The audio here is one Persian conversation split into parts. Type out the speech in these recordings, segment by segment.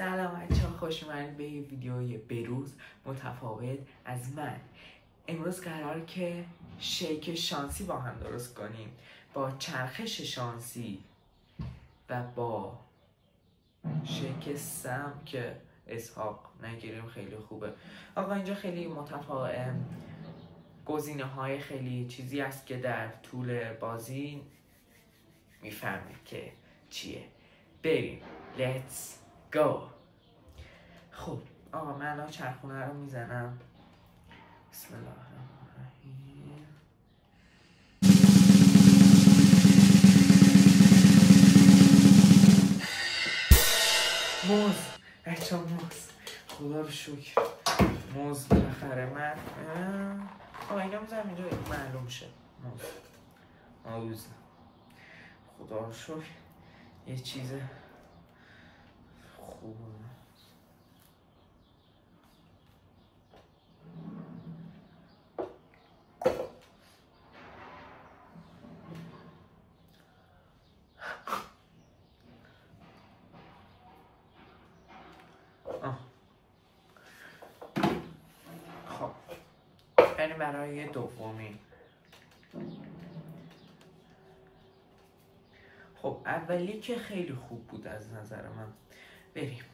سلام بچه‌ها، خوش اومدید به یه ویدیوی بروز متفاوت از من. امروز قراره که شیک شانسی با هم درست کنیم با چرخش شانسی و با شیک سم که اسحاق نگیریم خیلی خوبه. آقا اینجا خیلی متفاوت گزینه های خیلی چیزی است که در طول بازی میفهمید که چیه. بریم let's go. خب آقا من الان چرخونه رو میزنم. بسم الله الرحمن الرحیم. موز بچه ها، موز، خدا رو شکر موز بالاخره. من آقا اینا میزنم اینجا معلوم شه. موز خدا رو شکر یه چیز خوبه. خب یعنی برای دومی. خب اولی که خیلی خوب بود از نظر من. بریم.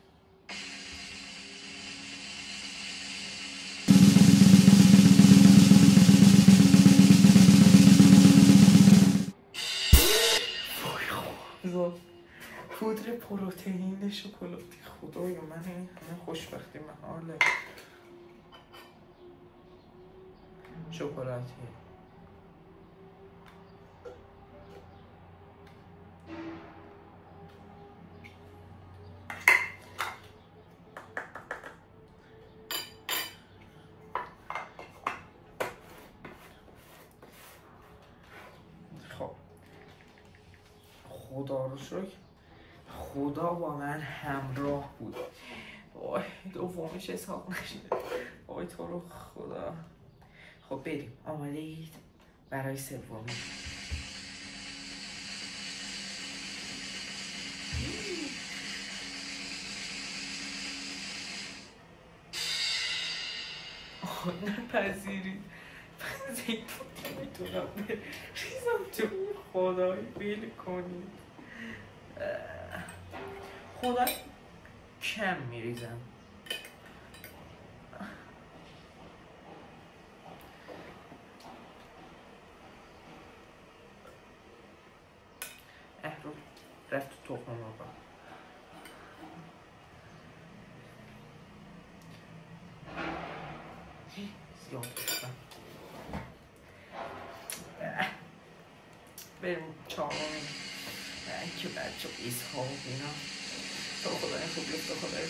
پودر پروتئین شکلاتی، خدایا من این همه خوشبختی محاله. شکلاتی خب خدا رو شکر خدا با من همراه بود. وای دومیش حساب نشده. وای تو رو خدا. خب بریم. آماده اید برای سومی؟ نپذیرید من زیتون میتونم بریزم تو خدای بیل کنید. خدا کم میریزم. رو رفت تو تخم مرغ. زیاد کردم. بریم چهارمی که بچه اسحاق اینا. تو خدای خوب بیفت. خدای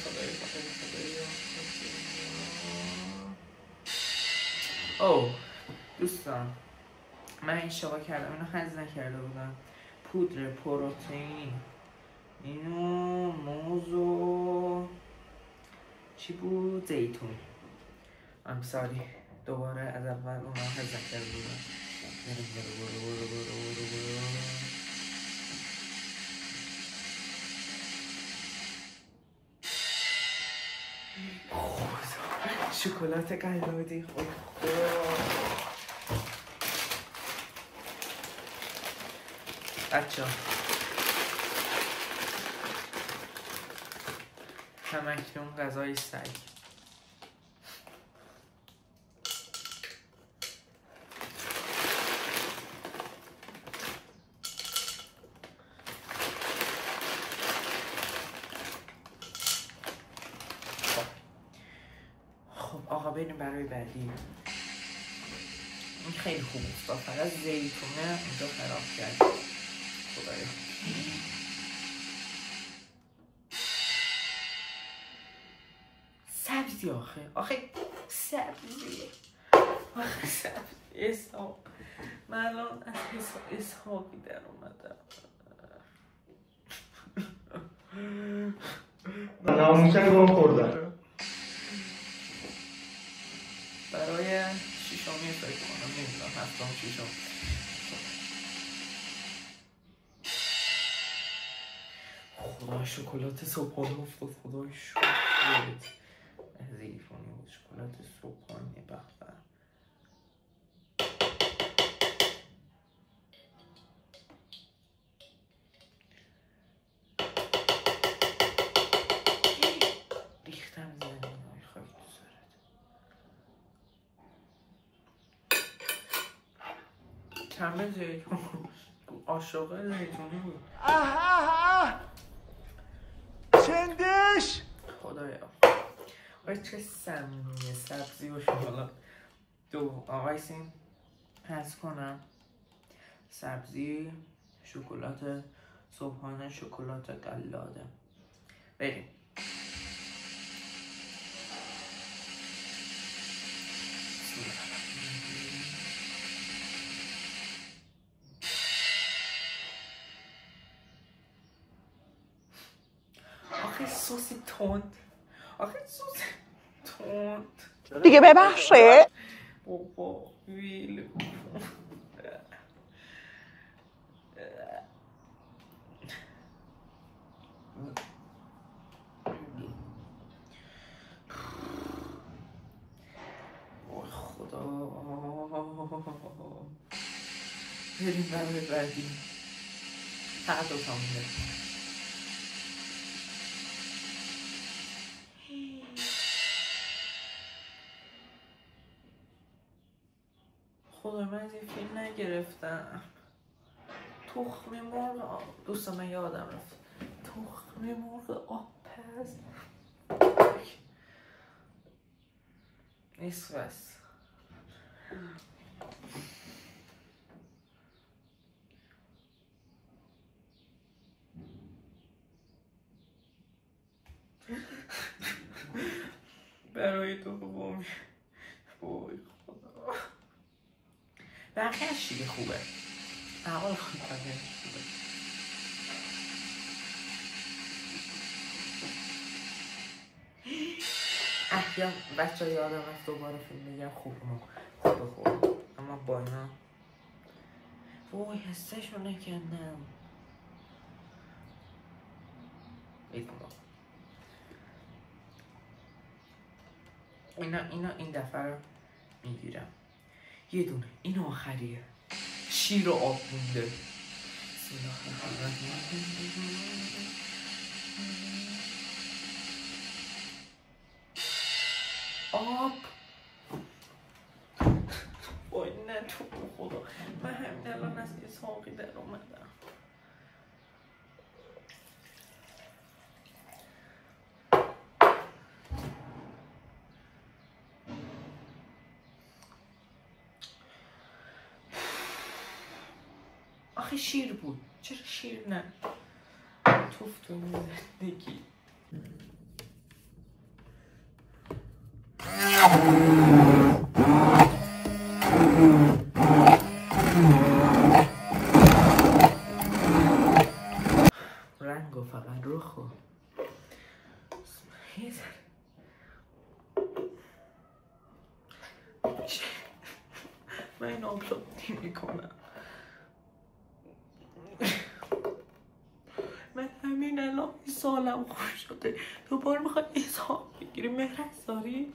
اوه دوستان من اشتباه کردم، اینو حذف نکرده بودم. پودر پروتئین، اینو موز و چی بود؟ زیتون. ساری دوباره از اول اونو حذف کرده بودم. شکلات قلاده. بچه همکنون غذای سگ. خب آقا بریم برای بعدی. این خیلی خوب است، فقط زیتونه اینجا خراب کرد. خدایا سبزی آخه سبزی اسحاق. من الان از اسحاقی در اومدم. ناموسن گم خوردن. برای شیشمی فکر کنم، نمیدونم هفتم شیشم. خدا شکلات صبحانه افتاد خدای شکرت زیر کنی بود شکلات صبحانه بخبر ریختم زمین های خواهی تو سرت کمه زیتون عاشقه زیتونی بود چندش خدایا آقای چه سمیه سبزی باشه حالا دو آقای سیم پس کنم سبزی شکلات صبحانه شکلات قلاده بریم آخه سوسی تند آخه سوسی تند دیگه ببخشه بابا ویل وای خدا بریم برای بعدی فقط دو تامونه خدا من از این فیلم نگرفتم تخم مرغ دوست من یادم رفت تخم مرغ آب پز نیست بس برای تو بابا وای خدا بقیهش دیگه خوبه اول خود بقیهش خوبه احیان بچه ها یادم رفت دوباره فیلم بگم خوب اما با اینا وای حسشو نکندم اینا این دفعه رو میگیرم یه دونه این آخریه شیر و آب مونده آب وای نه تو خدا من همین الان از یه ساقی در اومدم آخه شیر بود چرا شیر نه توف تو این زندگی رنگو فقط روخو من این آبلاد میکنم من همین الان سالم خوش شده دوباره میخواد حساب بگیری مهرس داری؟